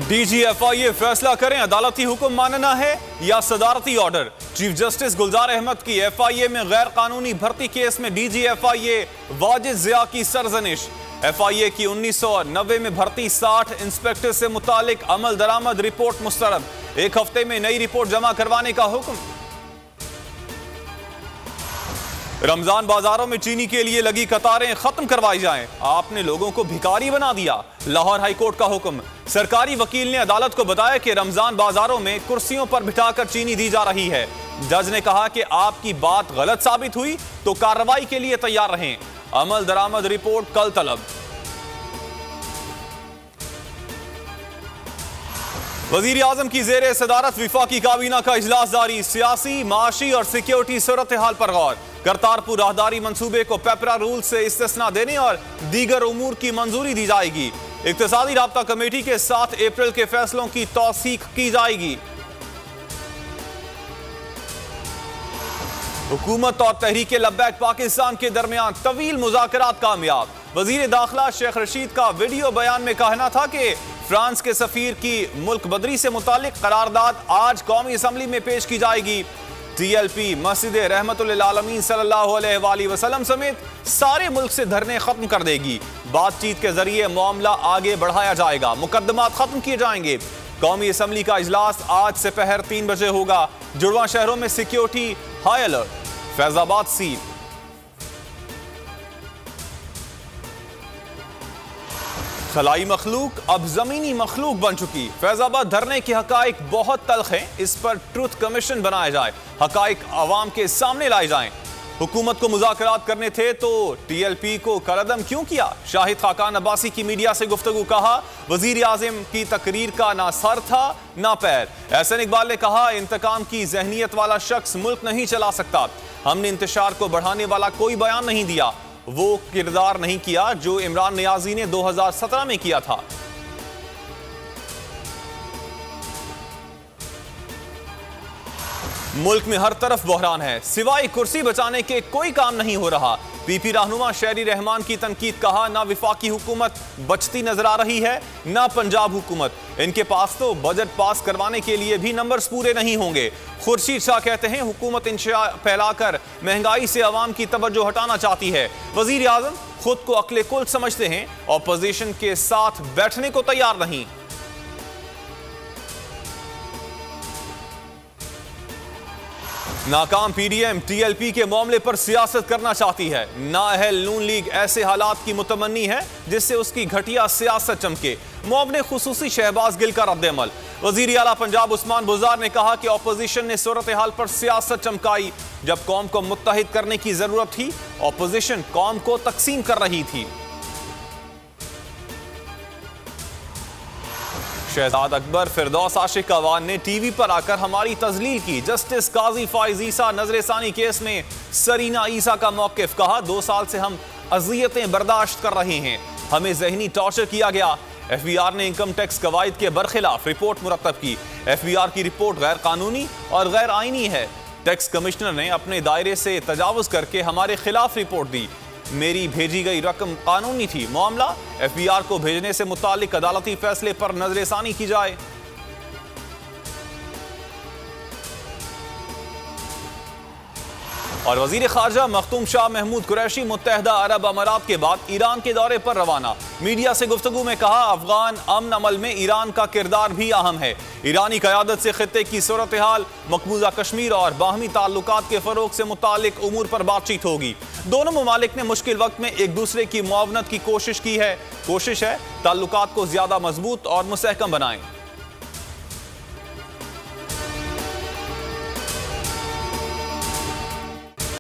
DGFIA फैसला करें अदालती हुक्म मानना है या सदारती ऑर्डर। चीफ जस्टिस गुलजार अहमद की FIA में गैर कानूनी भर्ती केस में DGFIA वाजिद जिया की सरजनिश। FIA की 1990 में भर्ती 60 इंस्पेक्टर से मुतालिक अमल दरामद रिपोर्ट मुस्तरद। 1 हफ्ते में नई रिपोर्ट जमा करवाने का हुक्म। रमजान बाजारों में चीनी के लिए लगी कतारें खत्म करवाई जाएं। आपने लोगों को भिखारी बना दिया। लाहौर हाईकोर्ट का हुक्म। सरकारी वकील ने अदालत को बताया कि रमजान बाजारों में कुर्सियों पर बिठाकर चीनी दी जा रही है। जज ने कहा कि आपकी बात गलत साबित हुई तो कार्रवाई के लिए तैयार रहें। अमल दरामद रिपोर्ट कल तलब। वजीर आजम की जेर सदारत विफाकी काबीना का इजलास जारी। सियासी, माशी और सिक्योरिटी सूरत हाल पर गौर। करतारपुर राहदारी मंसूबे को पेपरा रूल से इस्तिस्ना देने और दीगर उमूर की मंजूरी दी जाएगी। इक्तिसादी राब्ता कमेटी के 7 अप्रैल के फैसलों की तौसीक की जाएगी। हुकूमत और तहरीक लब्बैक पाकिस्तान के दरमियान तवील मुज़ाकरात कामयाब। वजीर दाखिला शेख रशीद का वीडियो बयान में कहना था कि फ्रांस के सफीर की मुल्क बदरी से मुतालिक करारदाद आज कौमी असम्बली में पेश की जाएगी। TLP मस्जिद रहमतुल आलमीन सल्लल्लाहु अलैहि वसल्लम समेत सारे मुल्क से धरने खत्म कर देगी। बातचीत के जरिए मामला आगे बढ़ाया जाएगा। मुकदमात खत्म किए जाएंगे। कौमी असम्बली का इजलास आज से पहर 3 बजे होगा। जुड़वा शहरों में security high alert. Faizabad seal. खलाई मखलूक अब जमीनी मखलूक बन चुकी। फैजाबाद धरने के हकाइक बहुत तल्ख हैं। इस पर ट्रुथ कमीशन बनाया जाए। हकाइक अवाम के सामने लाए जाएं। हुकूमत को मुज़ाकरात करने थे तो TLP को कलअदम क्यों किया? शाहिद खाकान अब्बासी की मीडिया से गुफ्तगू। कहा वजीर आज़म की तकरीर का ना सर था ना पैर। एहसन इकबाल ने कहा इंतकाम की जहनीत वाला शख्स मुल्क नहीं चला सकता। हमने इंतशार को बढ़ाने वाला कोई बयान नहीं दिया। वो किरदार नहीं किया जो इमरान नियाजी ने 2017 में किया था। मुल्क में हर तरफ बहरान है। सिवाय कुर्सी बचाने के कोई काम नहीं हो रहा। PP रहनुमा शहरी रहमान की तनकीद। कहा ना विफाकी हुकूमत बचती नजर आ रही है ना पंजाब हुकूमत। इनके पास तो बजट पास करवाने के लिए भी नंबर्स पूरे नहीं होंगे। खुर्शीद शाह कहते हैं हुकूमत इंशा फैलाकर महंगाई से अवाम की तवज्जो हटाना चाहती है। वजीर आजम खुद को अक्ले कुल समझते हैं। ऑपोजिशन के साथ बैठने को तैयार नहीं। नाकाम PDM TLP के मामले पर सियासत करना चाहती है। नाअहल नून लीग ऐसे हालात की मुतमन्नी है जिससे उसकी घटिया सियासत चमके। मुआवने खुसूसी शहबाज गिल का रद्द-ए-अमल। वजीर आला पंजाब उस्मान बुज़दार ने कहा कि ऑपोजिशन ने सूरत हाल पर सियासत चमकाई। जब कौम को मुत्तहिद करने की जरूरत थी ऑपोजिशन कौम को तकसीम कर रही थी। शहजाद अकबर फिरदौस आशिक अवान ने TV पर आकर हमारी तजलील की। जस्टिस काजी फाइज ईसा नजरसानी केस में सरीना ईसा का मौकिफ। कहा 2 साल से हम अजियतें बर्दाश्त कर रहे हैं। हमें जहनी टॉर्चर किया गया। FBR ने इनकम टैक्स कवायद के बरखिलाफ रिपोर्ट मुरतब की। FBR की रिपोर्ट गैर कानूनी और गैर आईनी है। टैक्स कमिश्नर ने अपने दायरे से तजावुज करके हमारे खिलाफ रिपोर्ट दी। मेरी भेजी गई रकम कानूनी थी। मामला FBR को भेजने से मुतालिक अदालती फैसले पर नजरसानी की जाए। और वजीर खारजा मखदूम शाह महमूद कुरैशी मुत्तहदा अरब अमारात के बाद ईरान के दौरे पर रवाना। मीडिया से गुफ्तगू में कहा अफगान अमन अमल में ईरान का किरदार भी अहम है। ईरानी क़यादत से खित्ते की सूरत हाल, मकबूजा कश्मीर और बाहमी ताल्लुकात के फ़रोग से मुतालिक उमूर पर बातचीत होगी। दोनों ममालिक ने मुश्किल वक्त में एक दूसरे की मुआवनत की कोशिश की है। कोशिश है ताल्लुकात को ज्यादा मजबूत और मुस्तहकम बनाएं।